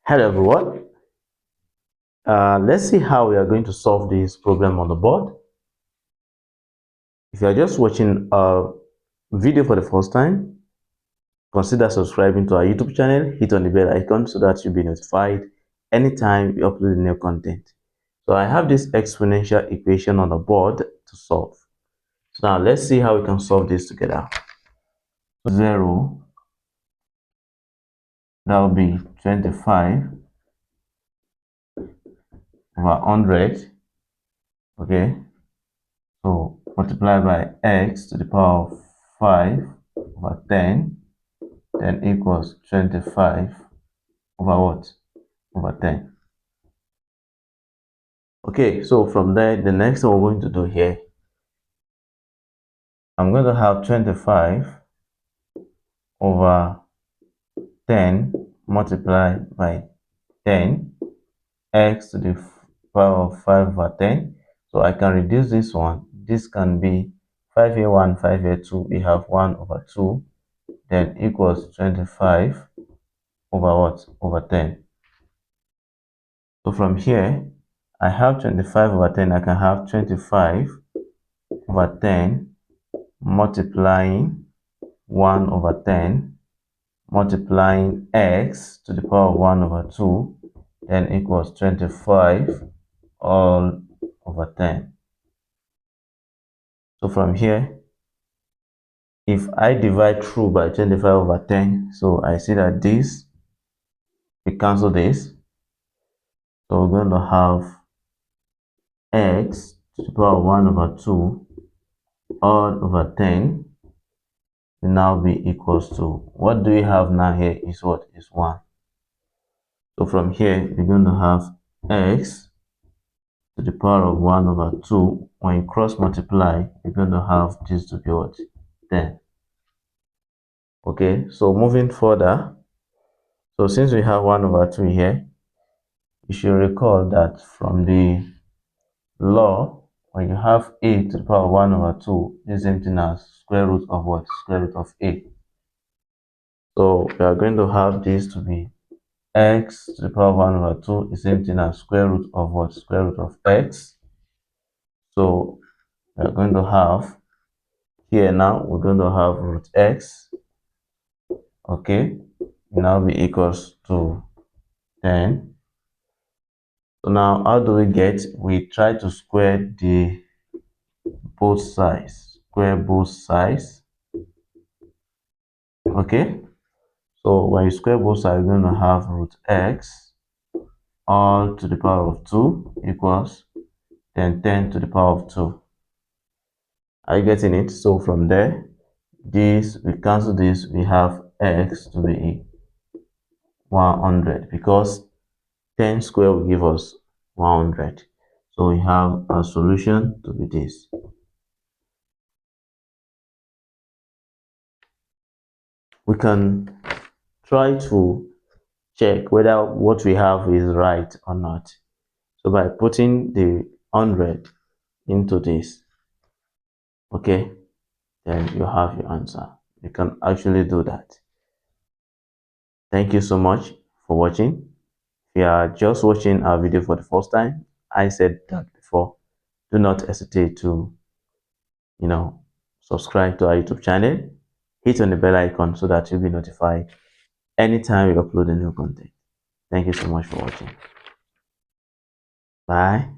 Hello everyone. Let's see how we are going to solve this problem on the board. If you are just watching a video for the first time, consider subscribing to our YouTube channel, hit on the bell icon so that you'll be notified anytime we upload new content. So I have this exponential equation on the board to solve. So now let's see how we can solve this together. 0, that will be 25 over 100, okay? So multiply by x to the power of 5 over 10, then equals 25 over what? Over 10. Okay, so from there, the next thing we're going to do here, I'm going to have 25 over 10 multiplied by 10, x to the power of 5 over 10. So I can reduce this one. This can be 5 here 1, 5 here 2. We have 1 over 2, then equals 25 over what? Over 10. So from here, I have 25 over 10. I can have 25 over 10 multiplying 1 over 10 multiplying x to the power of 1 over 2, then equals 25 all over 10. So from here, if I divide through by 25 over 10, so I see that this, we cancel this. So we're going to have x to the power of 1 over 2 all over 10 will now be equals to, what do we have now here is what? Is 1. So from here, we're going to have x to the power of 1 over 2. When you cross multiply, you're going to have this to be what? 10. Okay, so moving further, so since we have 1 over 2 here, you should recall that from the law, when you have a to the power of 1 over 2, this is the same thing as square root of what? Square root of a. So we are going to have this to be x to the power of 1 over 2 is the same thing as square root of what? Square root of x. So we are going to have here now, we're going to have root x, okay, now be equals to 10. So now how do we get? We try to square the both sides, square both sides, okay. So when you square both sides, we're going to have root x all to the power of 2 equals then 10 to the power of 2. Are you getting it? So from there, this, we cancel this, we have x to be 100 because 10 square will give us 100. So we have a solution to be this. We can try to check whether what we have is right or not. So by putting the 100 into this, okay, then you have your answer. You can actually do that. Thank you so much for watching. If you are just watching our video for the first time, I said that before, do not hesitate to, subscribe to our YouTube channel, hit on the bell icon so that you'll be notified anytime we upload a new content. Thank you so much for watching. Bye.